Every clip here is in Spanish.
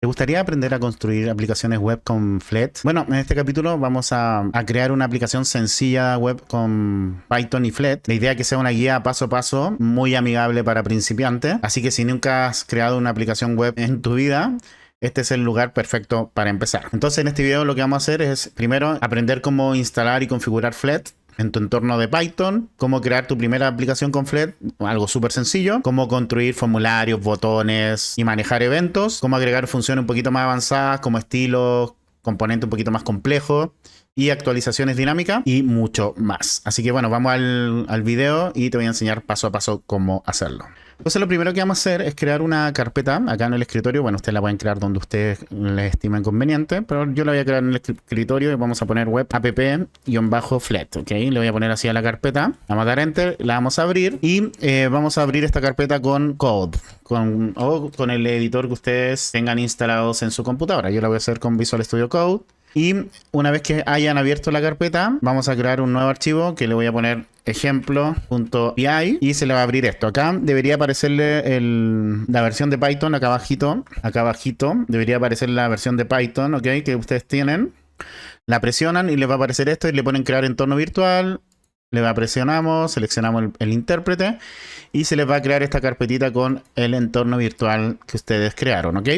gustaría aprender a construir aplicaciones web con Flet? Bueno, en este capítulo vamos a crear una aplicación sencilla web con Python y Flet. La idea es que sea una guía paso a paso, muy amigable para principiantes. Así que si nunca has creado una aplicación web en tu vida, este es el lugar perfecto para empezar. Entonces en este video lo que vamos a hacer es primero aprender cómo instalar y configurar Flet en tu entorno de Python, cómo crear tu primera aplicación con Flet, algo súper sencillo, cómo construir formularios, botones y manejar eventos, cómo agregar funciones un poquito más avanzadas como estilos, componentes un poquito más complejos y actualizaciones dinámicas y mucho más. Así que bueno, vamos al video y te voy a enseñar paso a paso cómo hacerlo. Entonces lo primero que vamos a hacer es crear una carpeta acá en el escritorio. Bueno, ustedes la pueden crear donde ustedes les estimen conveniente, pero yo la voy a crear en el escritorio y vamos a poner web app-flet, ¿ok? Le voy a poner así a la carpeta, vamos a dar enter, la vamos a abrir y vamos a abrir esta carpeta con code, o con el editor que ustedes tengan instalados en su computadora. Yo la voy a hacer con Visual Studio Code. Y una vez que hayan abierto la carpeta, vamos a crear un nuevo archivo que le voy a poner ejemplo.py y se le va a abrir esto. Acá debería aparecerle la versión de Python acá abajito debería aparecer la versión de Python, ¿ok? Que ustedes tienen. La presionan y les va a aparecer esto y le ponen crear entorno virtual. Le presionamos, seleccionamos el intérprete y se les va a crear esta carpetita con el entorno virtual que ustedes crearon, ¿ok?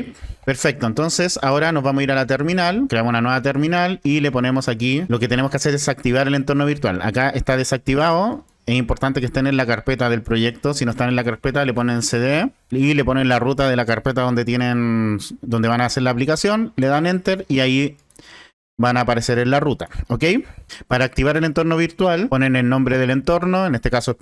Perfecto, entonces ahora nos vamos a ir a la terminal, creamos una nueva terminal y le ponemos aquí, lo que tenemos que hacer es activar el entorno virtual. Acá está desactivado, es importante que estén en la carpeta del proyecto. Si no están en la carpeta, le ponen cd y le ponen la ruta de la carpeta donde van a hacer la aplicación, le dan enter y ahí van a aparecer en la ruta, ¿ok? Para activar el entorno virtual, ponen el nombre del entorno, en este caso es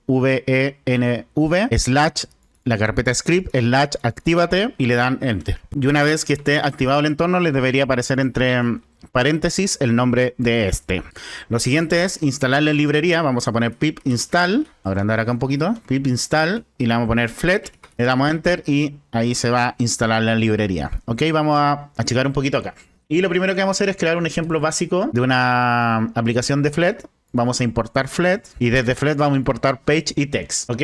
.venv / la carpeta script / actívate y le dan enter. Y una vez que esté activado el entorno, les debería aparecer entre paréntesis el nombre de este. Lo siguiente es instalar la librería. Vamos a poner pip install, agrandar acá un poquito, pip install y le vamos a poner flet. Le damos enter y ahí se va a instalar la librería, ¿ok? Vamos a achicar un poquito acá. Y lo primero que vamos a hacer es crear un ejemplo básico de una aplicación de Flet. Vamos a importar Flet y desde Flet vamos a importar page y text, ¿ok?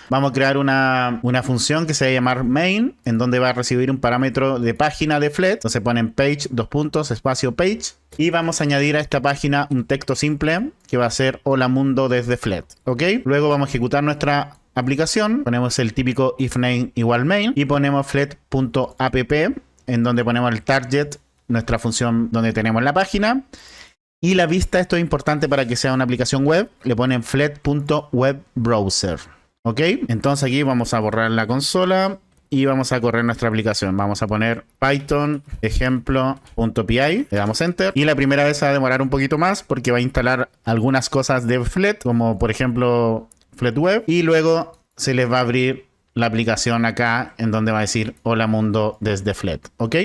Vamos a crear una función que se va a llamar main, en donde va a recibir un parámetro de página de Flet. Entonces ponen page, espacio page. Y vamos a añadir a esta página un texto simple que va a ser hola mundo desde Flet, ¿ok? Luego vamos a ejecutar nuestra aplicación. Ponemos el típico if name igual main y ponemos flet.app, en donde ponemos el target, nuestra función donde tenemos la página. Y la vista, esto es importante para que sea una aplicación web, le ponen flet.webbrowser, ¿ok? Entonces aquí vamos a borrar la consola y vamos a correr nuestra aplicación. Vamos a poner Python ejemplo.py, le damos enter. Y la primera vez va a demorar un poquito más porque va a instalar algunas cosas de Flet, como por ejemplo Flet Web. Y luego se les va a abrir la aplicación acá en donde va a decir hola mundo desde Flet, ¿ok?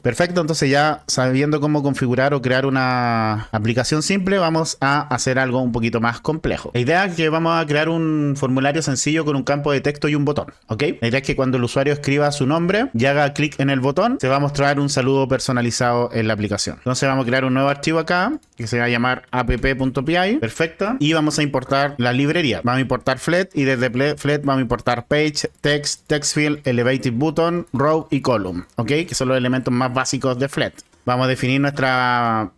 Perfecto, entonces ya sabiendo cómo configurar o crear una aplicación simple, vamos a hacer algo un poquito más complejo. La idea es que vamos a crear un formulario sencillo con un campo de texto y un botón, ¿ok? La idea es que cuando el usuario escriba su nombre y haga clic en el botón, se va a mostrar un saludo personalizado en la aplicación. Entonces vamos a crear un nuevo archivo acá que se va a llamar app.py, perfecto, y vamos a importar la librería. Vamos a importar Flet y desde Flet vamos a importar page, text, text field, elevated button, row y column, ¿ok? Que son los elementos más básicos de Flet. Vamos a definir nuestra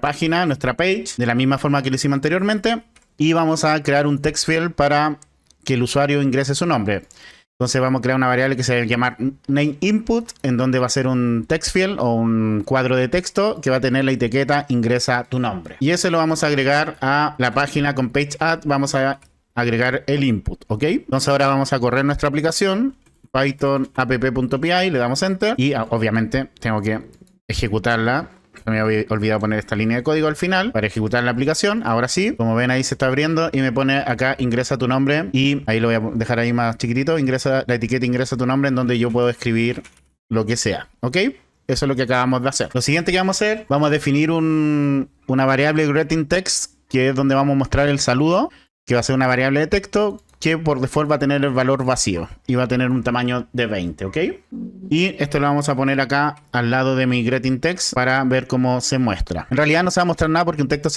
página, nuestra page, de la misma forma que lo hicimos anteriormente. Y vamos a crear un text field para que el usuario ingrese su nombre. Entonces vamos a crear una variable que se va a llamar name input, en donde va a ser un text field o un cuadro de texto que va a tener la etiqueta ingresa tu nombre. Y ese lo vamos a agregar a la página con page add. Vamos a agregar el input, ¿ok? Entonces ahora vamos a correr nuestra aplicación. Python app.py, le damos enter y obviamente tengo que ejecutarla. Me había olvidado poner esta línea de código al final para ejecutar la aplicación. Ahora sí, como ven ahí se está abriendo y me pone acá ingresa tu nombre y ahí lo voy a dejar ahí más chiquitito. Ingresa la etiqueta ingresa tu nombre, en donde yo puedo escribir lo que sea, ¿ok? Eso es lo que acabamos de hacer. Lo siguiente que vamos a hacer, vamos a definir una variable greeting text, que es donde vamos a mostrar el saludo, que va a ser una variable de texto que por default va a tener el valor vacío y va a tener un tamaño de 20, ¿ok? Y esto lo vamos a poner acá al lado de mi greeting text para ver cómo se muestra. En realidad no se va a mostrar nada porque un texto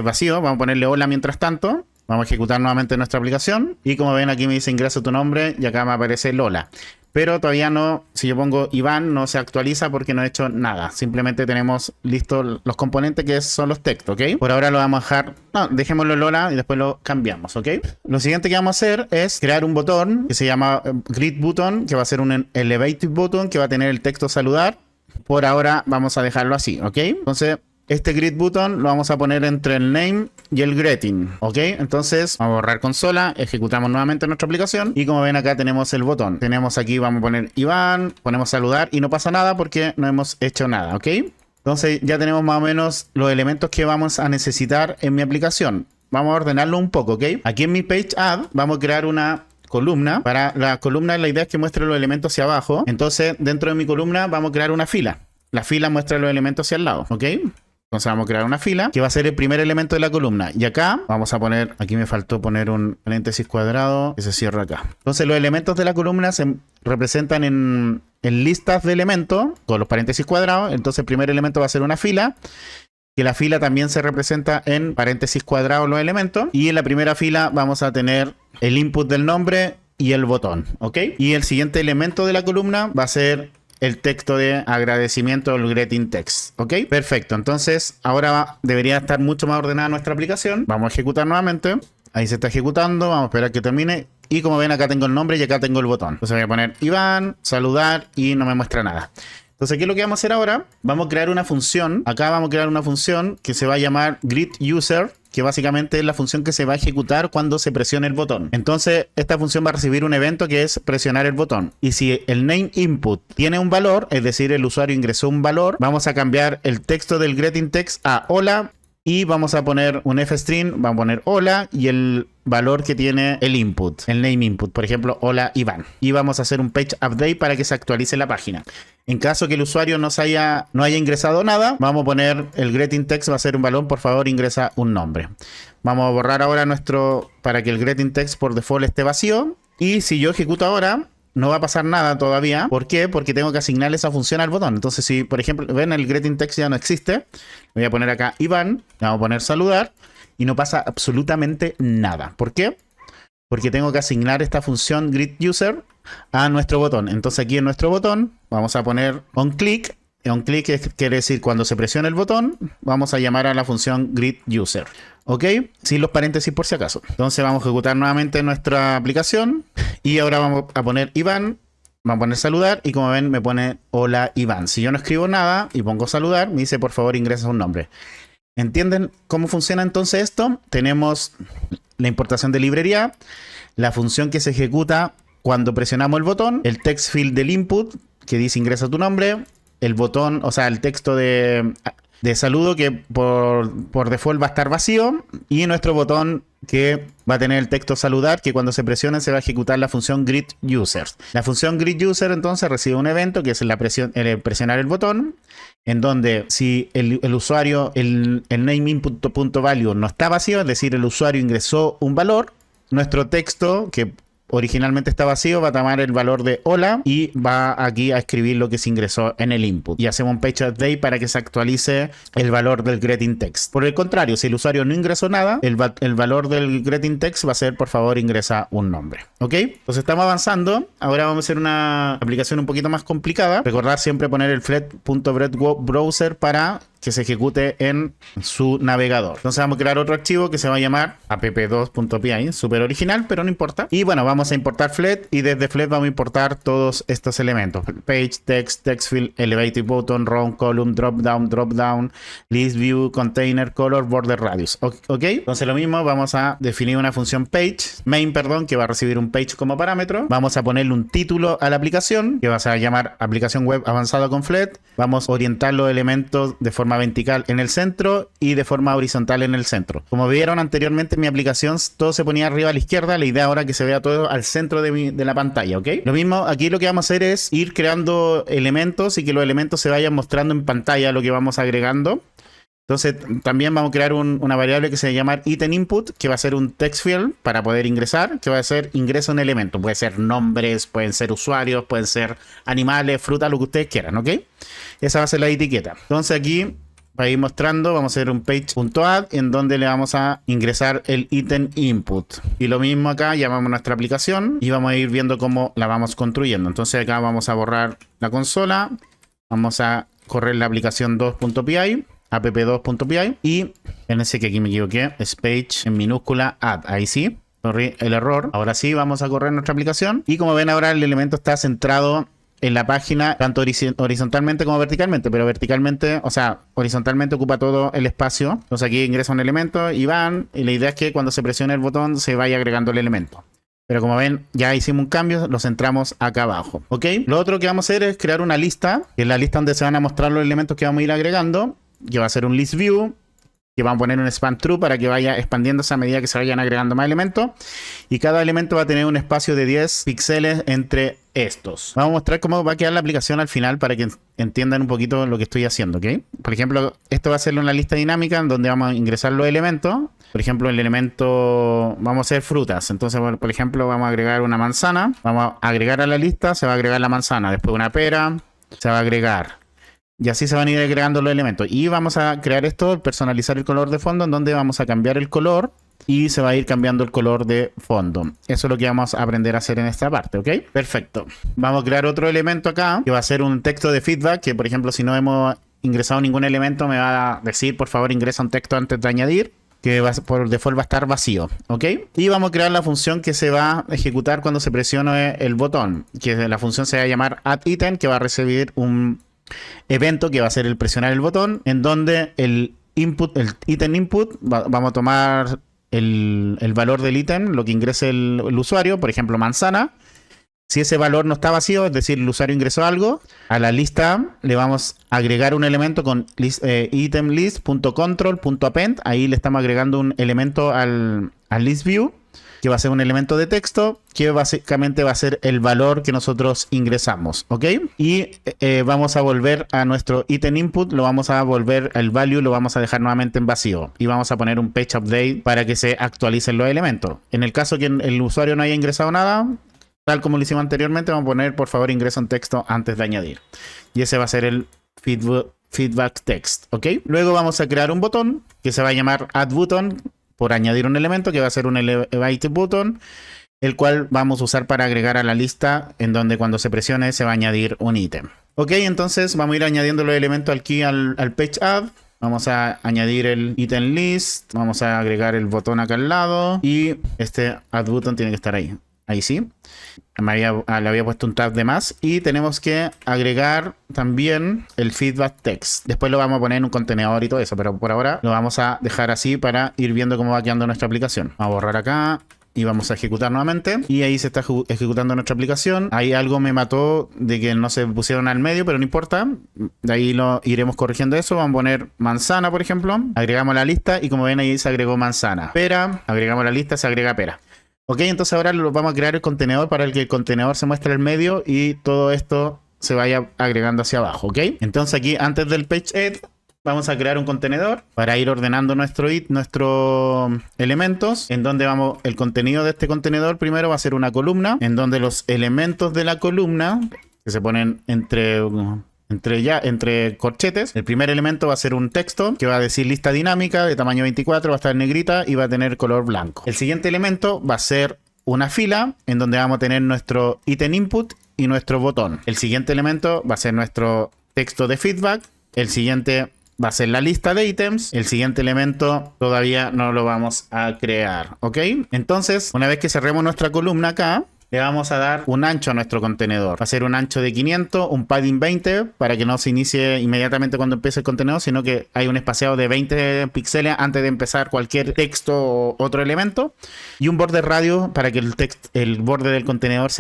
vacío. Vamos a ponerle hola mientras tanto. Vamos a ejecutar nuevamente nuestra aplicación y como ven aquí me dice ingresa tu nombre y acá me aparece Lola. pero todavía no, si yo pongo Iván, no se actualiza porque no he hecho nada. Simplemente tenemos listos los componentes que son los textos, ¿ok? Por ahora lo vamos a dejar, no, dejémoslo Lola y después lo cambiamos, ¿ok? Lo siguiente que vamos a hacer es crear un botón que se llama Grid Button, que va a ser un Elevated Button que va a tener el texto saludar. Por ahora vamos a dejarlo así, ¿ok? Entonces, este grid button lo vamos a poner entre el name y el greeting, ¿ok? Entonces vamos a borrar consola, ejecutamos nuevamente nuestra aplicación y como ven acá tenemos el botón. Tenemos aquí, vamos a poner Iván, ponemos saludar y no pasa nada porque no hemos hecho nada, ¿ok? Entonces ya tenemos más o menos los elementos que vamos a necesitar en mi aplicación. Vamos a ordenarlo un poco, ¿ok? Aquí en mi page add vamos a crear una columna. Para la columna la idea es que muestre los elementos hacia abajo. Entonces dentro de mi columna vamos a crear una fila. La fila muestra los elementos hacia el lado, ¿ok? Entonces vamos a crear una fila que va a ser el primer elemento de la columna. Y acá vamos a poner, aquí me faltó poner un paréntesis cuadrado que se cierra acá. Entonces los elementos de la columna se representan en listas de elementos con los paréntesis cuadrados. Entonces el primer elemento va a ser una fila. Que la fila también se representa en paréntesis cuadrados los elementos. Y en la primera fila vamos a tener el input del nombre y el botón, ¿ok? Y el siguiente elemento de la columna va a ser el texto de agradecimiento, el greeting text, ¿ok? Perfecto, entonces ahora debería estar mucho más ordenada nuestra aplicación. Vamos a ejecutar nuevamente. Ahí se está ejecutando, vamos a esperar que termine. Y como ven, acá tengo el nombre y acá tengo el botón. Entonces voy a poner Iván, saludar y no me muestra nada. Entonces, ¿qué es lo que vamos a hacer ahora? Vamos a crear una función. Acá vamos a crear una función que se va a llamar greetUser, que básicamente es la función que se va a ejecutar cuando se presione el botón. Entonces, esta función va a recibir un evento que es presionar el botón. Y si el name input tiene un valor, es decir, el usuario ingresó un valor, vamos a cambiar el texto del greeting text a hola y vamos a poner un f-string, vamos a poner hola y el valor que tiene el input, el name input, por ejemplo, hola Iván. Y vamos a hacer un page update para que se actualice la página. En caso que el usuario no haya ingresado nada, vamos a poner el greeting text va a ser un valor, por favor ingresa un nombre. Vamos a borrar ahora para que el greeting text por default esté vacío. Y si yo ejecuto ahora, no va a pasar nada todavía. ¿Por qué? Porque tengo que asignarle esa función al botón. Entonces si, por ejemplo, ven el greeting text ya no existe, voy a poner acá Iván, le vamos a poner saludar y no pasa absolutamente nada. ¿Por qué? Porque tengo que asignar esta función greetUser a nuestro botón. Entonces aquí en nuestro botón vamos a poner onClick. OnClick quiere decir cuando se presiona el botón, vamos a llamar a la función greetUser. ¿Ok? Sin los paréntesis por si acaso. Entonces vamos a ejecutar nuevamente nuestra aplicación. Y ahora vamos a poner Iván. Vamos a poner saludar y como ven me pone hola Iván. Si yo no escribo nada y pongo saludar, me dice por favor ingresa un nombre. ¿Entienden cómo funciona entonces esto? Tenemos la importación de librería, la función que se ejecuta cuando presionamos el botón, el text field del input que dice ingresa tu nombre, el botón, o sea, el texto de saludo que por default va a estar vacío y nuestro botón que va a tener el texto saludar que cuando se presione se va a ejecutar la función greetUser. La función greetUser entonces recibe un evento que es el presionar el botón, en donde si el usuario, el name input.value no está vacío, es decir, el usuario ingresó un valor, nuestro texto que originalmente está vacío va a tomar el valor de hola y va aquí a escribir lo que se ingresó en el input. Y hacemos un page update para que se actualice el valor del greeting text. Por el contrario, si el usuario no ingresó nada, el valor del greeting text va a ser por favor ingresa un nombre. ¿Ok? Entonces estamos avanzando. Ahora vamos a hacer una aplicación un poquito más complicada. Recordar siempre poner el flet.breadbrowser para que se ejecute en su navegador. Entonces vamos a crear otro archivo que se va a llamar app2.py, súper original, pero no importa. Y bueno, vamos a importar Flet y desde Flet vamos a importar todos estos elementos. Page, text, text field, elevated button, row, column, drop down, list view, container, color, border radius. ¿Ok? Entonces lo mismo, vamos a definir una función main, que va a recibir un page como parámetro. Vamos a ponerle un título a la aplicación que va a llamar aplicación web avanzada con Flet. Vamos a orientar los elementos de forma vertical en el centro y de forma horizontal en el centro. Como vieron anteriormente en mi aplicación, todo se ponía arriba a la izquierda. La idea ahora es que se vea todo al centro de la pantalla, ¿ok? Lo mismo, aquí lo que vamos a hacer es ir creando elementos y que los elementos se vayan mostrando en pantalla lo que vamos agregando. Entonces también vamos a crear una variable que se llama item input, que va a ser un text field para poder ingresar, que va a ser ingreso en elemento. Puede ser nombres, pueden ser usuarios, pueden ser animales, frutas, lo que ustedes quieran, ¿ok? Esa va a ser la etiqueta. Entonces aquí para ir mostrando, vamos a hacer un page.add en donde le vamos a ingresar el ítem input. Y lo mismo acá, llamamos nuestra aplicación y vamos a ir viendo cómo la vamos construyendo. Entonces acá vamos a borrar la consola, vamos a correr la aplicación 2.py, app2.py y fíjense que aquí me equivoqué, es page en minúscula add, ahí sí, corrí el error. Ahora sí, vamos a correr nuestra aplicación y como ven ahora el elemento está centrado en la página, tanto horizontalmente como verticalmente, pero verticalmente, o sea, horizontalmente ocupa todo el espacio. Entonces aquí ingresa un elemento y van, y la idea es que cuando se presione el botón se vaya agregando el elemento. Pero como ven, ya hicimos un cambio, lo centramos acá abajo, ¿ok? Lo otro que vamos a hacer es crear una lista, que es la lista donde se van a mostrar los elementos que vamos a ir agregando, que va a ser un list view, que vamos a poner un span true para que vaya expandiéndose a medida que se vayan agregando más elementos. Y cada elemento va a tener un espacio de 10 píxeles entre estos. Vamos a mostrar cómo va a quedar la aplicación al final para que entiendan un poquito lo que estoy haciendo, ¿ok? Por ejemplo, esto va a ser una lista dinámica en donde vamos a ingresar los elementos. Por ejemplo, el elemento, vamos a hacer frutas. Entonces, por ejemplo, vamos a agregar una manzana. Vamos a agregar a la lista, se va a agregar la manzana. Después una pera, se va a agregar. Y así se van a ir agregando los elementos. Y vamos a crear esto, personalizar el color de fondo, en donde vamos a cambiar el color y se va a ir cambiando el color de fondo. Eso es lo que vamos a aprender a hacer en esta parte, ¿ok? Perfecto. Vamos a crear otro elemento acá, que va a ser un texto de feedback, que por ejemplo, si no hemos ingresado ningún elemento, me va a decir, por favor, ingresa un texto antes de añadir, que por default va a estar vacío, ¿ok? Y vamos a crear la función que se va a ejecutar cuando se presione el botón, que la función se va a llamar addItem, que va a recibir un evento que va a ser el presionar el botón, en donde el input, el ítem input, vamos a tomar el valor del ítem, lo que ingrese el usuario, por ejemplo manzana. Si ese valor no está vacío, es decir, el usuario ingresó algo, a la lista le vamos a agregar un elemento con item list.control.append. Ahí le estamos agregando un elemento al list view, que va a ser un elemento de texto, que básicamente va a ser el valor que nosotros ingresamos, ¿ok? Y vamos a volver a nuestro item input, lo vamos a volver al value, lo vamos a dejar nuevamente en vacío. Y vamos a poner un page update para que se actualicen los elementos. En el caso que el usuario no haya ingresado nada, tal como lo hicimos anteriormente, vamos a poner, por favor, ingresa un texto antes de añadir. Y ese va a ser el feedback text, ¿ok? Luego vamos a crear un botón que se va a llamar add button, por añadir un elemento que va a ser un elevate button, el cual vamos a usar para agregar a la lista, en donde cuando se presione se va a añadir un ítem. Ok, entonces vamos a ir añadiendo los elementos aquí al page add. Vamos a añadir el item list, vamos a agregar el botón acá al lado y este add button tiene que estar ahí. Ahí sí. Le había puesto un tab de más. Y tenemos que agregar también el feedback text. Después lo vamos a poner en un contenedor y todo eso. Pero por ahora lo vamos a dejar así para ir viendo cómo va quedando nuestra aplicación. Vamos a borrar acá. Y vamos a ejecutar nuevamente. Y ahí se está ejecutando nuestra aplicación. Ahí algo me mató de que no se pusieron al medio, pero no importa. De ahí lo iremos corrigiendo eso. Vamos a poner manzana, por ejemplo. Agregamos la lista y como ven ahí se agregó manzana. Pera. Agregamos la lista, se agrega pera. Ok, entonces ahora vamos a crear el contenedor para que el contenedor se muestre en el medio y todo esto se vaya agregando hacia abajo, ¿ok? Entonces aquí antes del page add vamos a crear un contenedor para ir ordenando nuestros elementos, en donde el contenido de este contenedor primero va a ser una columna, en donde los elementos de la columna que se ponen entre corchetes. El primer elemento va a ser un texto que va a decir lista dinámica de tamaño 24, va a estar en negrita y va a tener color blanco. El siguiente elemento va a ser una fila en donde vamos a tener nuestro item input y nuestro botón. El siguiente elemento va a ser nuestro texto de feedback. El siguiente va a ser la lista de ítems. El siguiente elemento todavía no lo vamos a crear, ¿ok? Entonces, una vez que cerremos nuestra columna acá, le vamos a dar un ancho a nuestro contenedor. Va a ser un ancho de 500, un padding 20 para que no se inicie inmediatamente cuando empiece el contenedor, sino que hay un espaciado de 20 píxeles antes de empezar cualquier texto o otro elemento. Y un border radio para que el borde del contenedor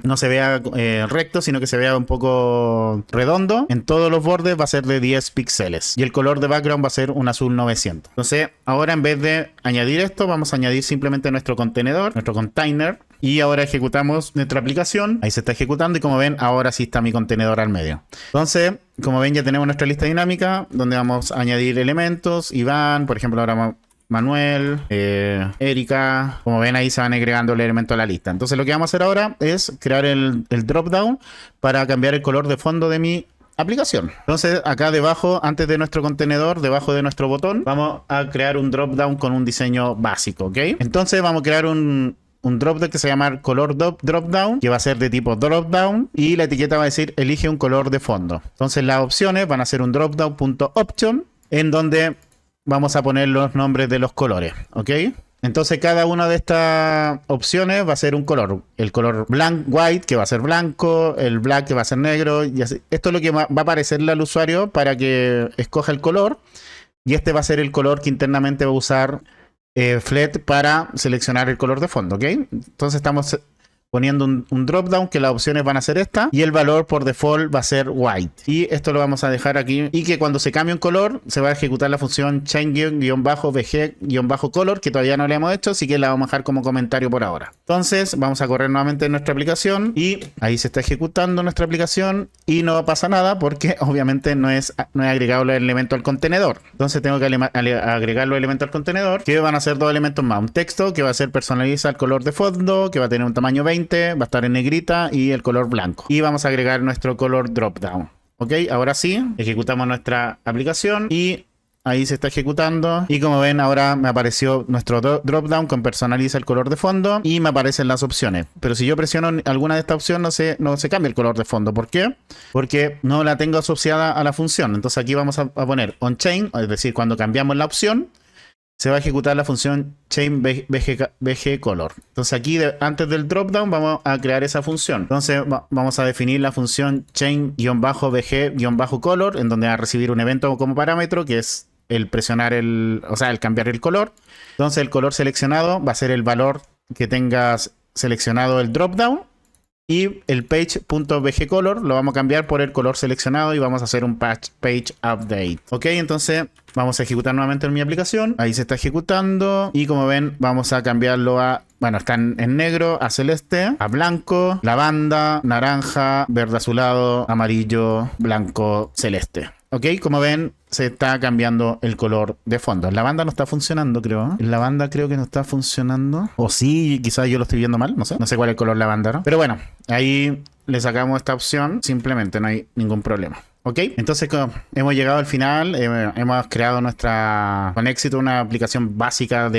no se vea recto, sino que se vea un poco redondo. En todos los bordes va a ser de 10 píxeles. Y el color de background va a ser un azul 900. Entonces, ahora en vez de añadir esto, vamos a añadir simplemente nuestro contenedor, nuestro container. Y ahora ejecutamos nuestra aplicación. Ahí se está ejecutando y como ven, ahora sí está mi contenedor al medio. Entonces, como ven, ya tenemos nuestra lista dinámica donde vamos a añadir elementos. Iván, por ejemplo, ahora Manuel, Erika. Como ven, ahí se van agregando el elemento a la lista. Entonces, lo que vamos a hacer ahora es crear el dropdown para cambiar el color de fondo de mi aplicación. Entonces acá debajo, antes de nuestro contenedor, debajo de nuestro botón, vamos a crear un drop down con un diseño básico, ¿ok? Entonces vamos a crear un drop down que se llama color drop down, que va a ser de tipo drop down, y la etiqueta va a decir elige un color de fondo. Entonces las opciones van a ser un drop down.option, en donde vamos a poner los nombres de los colores, ¿ok? Entonces cada una de estas opciones va a ser un color. El color white, que va a ser blanco, el black, que va a ser negro, y así. Esto es lo que va a aparecerle al usuario para que escoja el color, y este va a ser el color que internamente va a usar Flet para seleccionar el color de fondo, ¿ok? Entonces estamos poniendo un drop down, que las opciones van a ser esta, y el valor por default va a ser white, y esto lo vamos a dejar aquí, y que cuando se cambie un color se va a ejecutar la función change-bg-color, que todavía no le hemos hecho, así que la vamos a dejar como comentario por ahora. Entonces vamos a correr nuevamente nuestra aplicación, y ahí se está ejecutando nuestra aplicación, y no pasa nada porque obviamente no es agregado el elemento al contenedor. Entonces tengo que agregar los elementos al contenedor, que van a ser dos elementos más: un texto que va a ser personaliza el color de fondo, que va a tener un tamaño 20, va a estar en negrita, y el color blanco, y vamos a agregar nuestro color drop down. Ok, ahora sí, ejecutamos nuestra aplicación y ahí se está ejecutando, y como ven ahora me apareció nuestro drop down con personaliza el color de fondo, y me aparecen las opciones. Pero si yo presiono alguna de estas opciones no se cambia el color de fondo. ¿Por qué? Porque no la tengo asociada a la función. Entonces aquí vamos a poner on chain, es decir, cuando cambiamos la opción se va a ejecutar la función change-bg-color. Entonces aquí antes del dropdown vamos a crear esa función. Entonces vamos a definir la función change-bg-color, en donde va a recibir un evento como parámetro, que es el presionar el cambiar el color. Entonces el color seleccionado va a ser el valor que tengas seleccionado el dropdown, y el page.bgcolor lo vamos a cambiar por el color seleccionado, y vamos a hacer un page update. Ok, entonces vamos a ejecutar nuevamente en mi aplicación. Ahí se está ejecutando, y como ven vamos a cambiarlo a, bueno, están en negro, a celeste, a blanco, lavanda, naranja, verde azulado, amarillo, blanco, celeste. Ok, como ven se está cambiando el color de fondo. En la banda no está funcionando, creo. En la banda creo que no está funcionando. O sí, quizás yo lo estoy viendo mal, no sé. No sé cuál es el color lavanda, ¿no? Pero bueno, ahí le sacamos esta opción. Simplemente no hay ningún problema. Ok, entonces hemos llegado al final. Hemos creado con éxito una aplicación básica,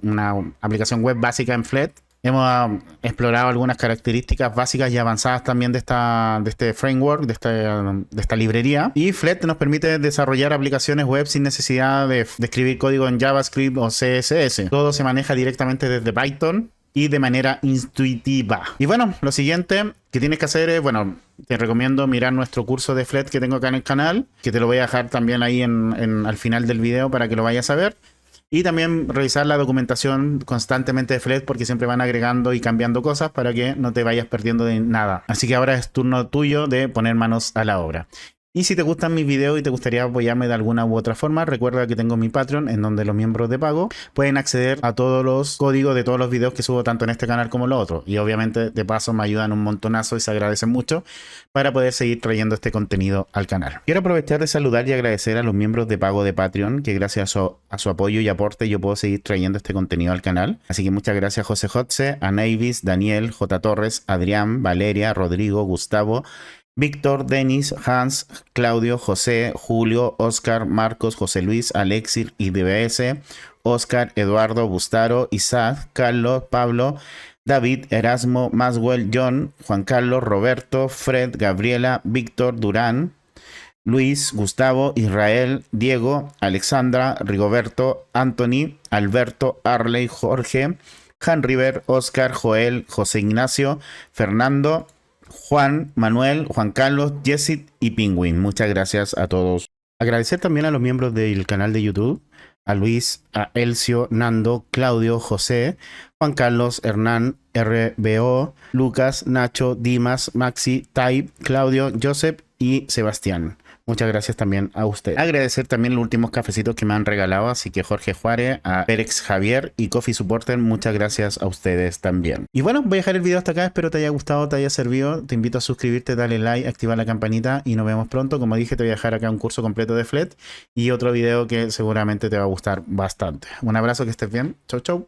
una aplicación web básica en Flet. Hemos explorado algunas características básicas y avanzadas también de este framework, de esta librería. Y Flet nos permite desarrollar aplicaciones web sin necesidad de escribir código en JavaScript o CSS. Todo se maneja directamente desde Python y de manera intuitiva. Y bueno, lo siguiente que tienes que hacer es, bueno, te recomiendo mirar nuestro curso de Flet que tengo acá en el canal, que te lo voy a dejar también ahí al final del video para que lo vayas a ver. Y también revisar la documentación constantemente de Flet, porque siempre van agregando y cambiando cosas para que no te vayas perdiendo de nada. Así que ahora es turno tuyo de poner manos a la obra. Y si te gustan mis videos y te gustaría apoyarme de alguna u otra forma, recuerda que tengo mi Patreon, en donde los miembros de pago pueden acceder a todos los códigos de todos los videos que subo tanto en este canal como en los otros. Y obviamente de paso me ayudan un montonazo y se agradecen mucho para poder seguir trayendo este contenido al canal. Quiero aprovechar de saludar y agradecer a los miembros de pago de Patreon, que gracias a su apoyo y aporte yo puedo seguir trayendo este contenido al canal. Así que muchas gracias a José Jotze, a Navis, Daniel, J. Torres, Adrián, Valeria, Rodrigo, Gustavo, Víctor, Denis, Hans, Claudio, José, Julio, Oscar, Marcos, José Luis, Alexis, IDBS, Oscar, Eduardo, Bustaro, Isaac, Carlos, Pablo, David, Erasmo, Maswell, John, Juan Carlos, Roberto, Fred, Gabriela, Víctor, Durán, Luis, Gustavo, Israel, Diego, Alexandra, Rigoberto, Anthony, Alberto, Arley, Jorge, Han River, Oscar, Joel, José Ignacio, Fernando, Juan, Manuel, Juan Carlos, Jessit y Penguin. Muchas gracias a todos. Agradecer también a los miembros del canal de YouTube, a Luis, a Elcio, Nando, Claudio, José, Juan Carlos, Hernán, RBO, Lucas, Nacho, Dimas, Maxi, Tai, Claudio, Joseph y Sebastián. Muchas gracias también a ustedes. Agradecer también los últimos cafecitos que me han regalado, así que Jorge Juárez, a Pérex Javier y Coffee Supporter, muchas gracias a ustedes también. Y bueno, voy a dejar el video hasta acá, espero te haya gustado, te haya servido. Te invito a suscribirte, darle like, activar la campanita y nos vemos pronto. Como dije, te voy a dejar acá un curso completo de Flet y otro video que seguramente te va a gustar bastante. Un abrazo, que estés bien. Chau, chau.